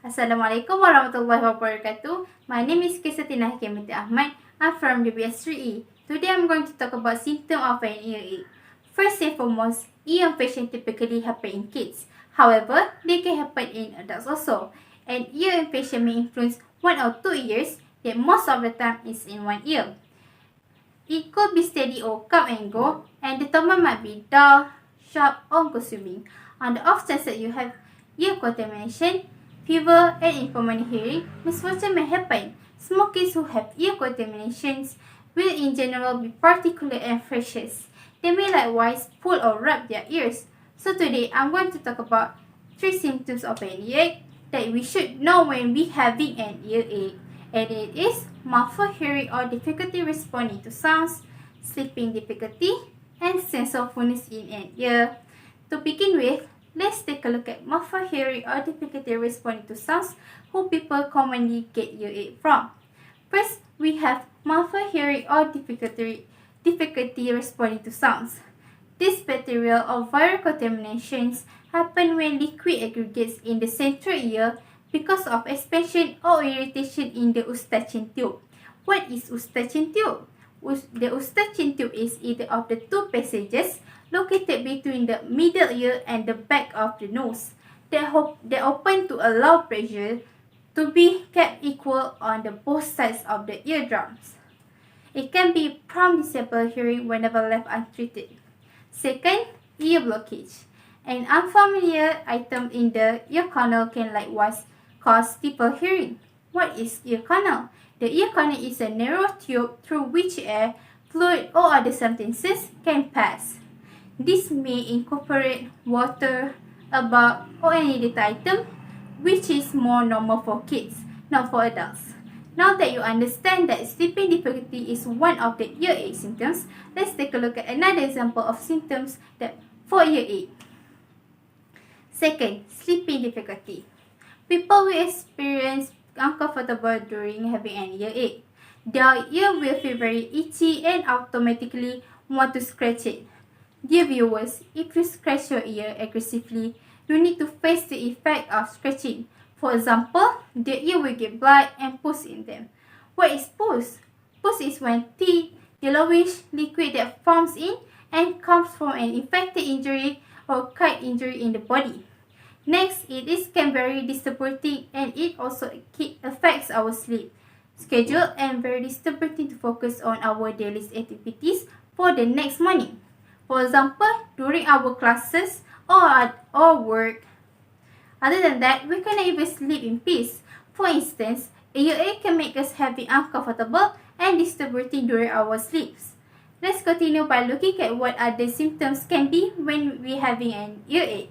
Assalamualaikum warahmatullahi wabarakatuh. My name is KIYASATINA HAKIM BINTI AHMAD. I'm from DBS3E. Today I'm going to talk about symptoms of an earache. First and foremost, ear infection typically happen in kids. However, they can happen in adults also. An ear infection may influence 1 or 2 ears, yet most of the time is in one ear. It could be steady or come and go, and the tone might be dull, sharp, or consuming. On the off chance that you have ear contamination, fever, and impermanent hearing, misfortune may happen. Small kids who have ear contaminations will in general be particular and fractious. They may likewise pull or rub their ears. So today, I'm going to talk about 3 symptoms of an earache that we should know when we having an earache. And it is muffled hearing or difficulty responding to sounds, sleeping difficulty, and sense of fullness in an ear. To begin with, let's take a look at muffled hearing or difficulty responding to sounds who people commonly get earache from. First, we have muffled hearing or difficulty responding to sounds. These bacterial or viral contaminations happen when liquid aggregates in the central ear because of expansion or irritation in the eustachian tube. What is eustachian tube? The eustachian tube is either of the 2 passages located between the middle ear and the back of the nose. They open to allow pressure to be kept equal on the both sides of the eardrums. It can be prompt disable hearing whenever left untreated. Second, ear blockage. An unfamiliar item in the ear canal can likewise cause stifled hearing. What is ear canal? The ear canal is a narrow tube through which air, fluid, or other substances can pass. This may incorporate water, a bulb, or any little item, which is more normal for kids, not for adults. Now that you understand that sleeping difficulty is one of the earache symptoms, let's take a look at another example of symptoms for earache. Second, sleeping difficulty. People will experience uncomfortable during having an earache. Their ear will feel very itchy and automatically want to scratch it. Dear viewers, if you scratch your ear aggressively, you need to face the effect of scratching. For example, the ear will get blood and pus in them. What is pus? Pus is when thick, yellowish liquid that forms in and comes from an infected injury or cut injury in the body. Next, it is can very disturbing and it also affects our sleep schedule and very disturbing to focus on our daily activities for the next morning. For example, during our classes or work. Other than that, we cannot even sleep in peace. For instance, a earache can make us having uncomfortable and disturbing during our sleeps. Let's continue by looking at what other symptoms can be when we having an earache.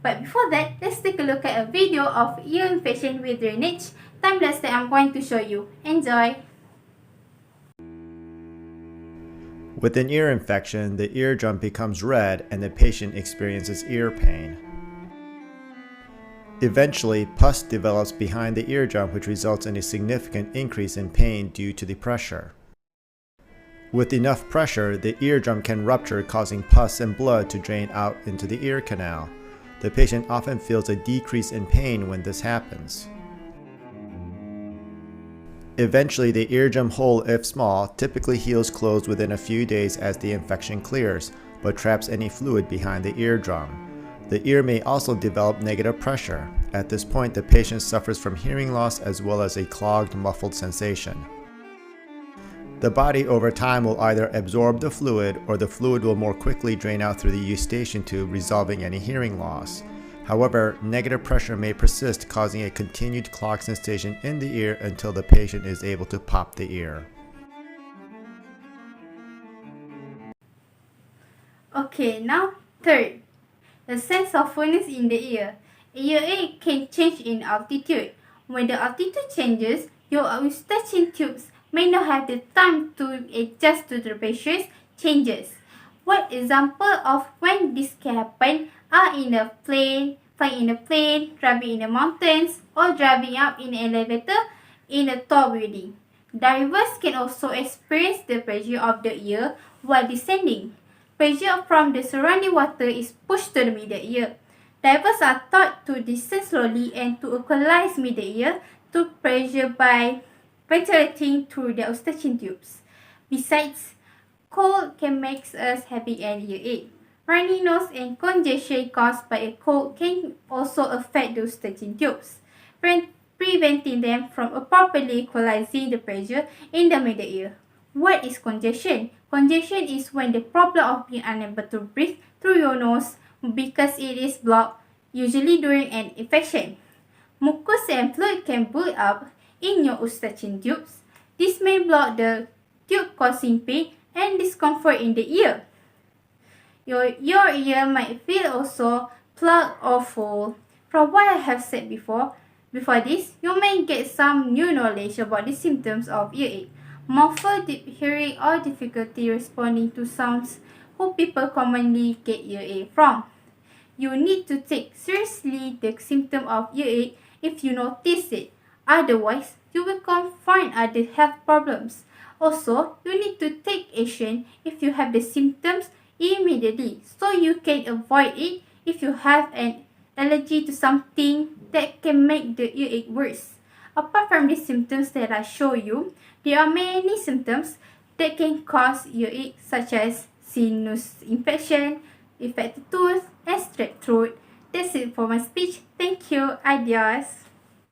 But before that, let's take a look at a video of ear infection with drainage time-lapse that I'm going to show you. Enjoy! With an ear infection, the eardrum becomes red and the patient experiences ear pain. Eventually, pus develops behind the eardrum, which results in a significant increase in pain due to the pressure. With enough pressure, the eardrum can rupture, causing pus and blood to drain out into the ear canal. The patient often feels a decrease in pain when this happens. Eventually, the eardrum hole, if small, typically heals closed within a few days as the infection clears, but traps any fluid behind the eardrum. The ear may also develop negative pressure. At this point, the patient suffers from hearing loss as well as a clogged, muffled sensation. The body over time will either absorb the fluid or the fluid will more quickly drain out through the eustachian tube, resolving any hearing loss. However, negative pressure may persist, causing a continued clogged sensation in the ear until the patient is able to pop the ear. Okay, now third, the sense of fullness in the ear. Earache can change in altitude. When the altitude changes, your eustachian tubes may not have the time to adjust to the pressure changes. One example of when this can happen are in a plane, flying in a plane, driving in the mountains, or driving up in an elevator in a tall building. Divers can also experience the pressure of the ear while descending. Pressure from the surrounding water is pushed to the middle ear. Divers are taught to descend slowly and to equalize mid-ear to pressure by ventilating through their eustachian tubes. Besides, cold can make us having an earache. Runny nose and congestion caused by a cold can also affect the eustachian tubes, preventing them from properly equalizing the pressure in the middle ear. What is congestion? Congestion is when the problem of being unable to breathe through your nose because it is blocked, usually during an infection. Mucosa and fluid can build up in your eustachian tubes. This may block the tube, causing pain and discomfort in the ear. Your ear might feel also plugged or full. From what I have said before this, you may get some new knowledge about the symptoms of earache. Muffled hearing or difficulty responding to sounds who people commonly get earache from. You need to take seriously the symptom of earache if you notice it. Otherwise, you will find other health problems. Also, you need to take action if you have the symptoms immediately so you can avoid it if you have an allergy to something that can make the earache worse. Apart from the symptoms that I show you, there are many symptoms that can cause earache such as sinus infection, infected tooth, and strep throat. That's it for my speech. Thank you. Adios.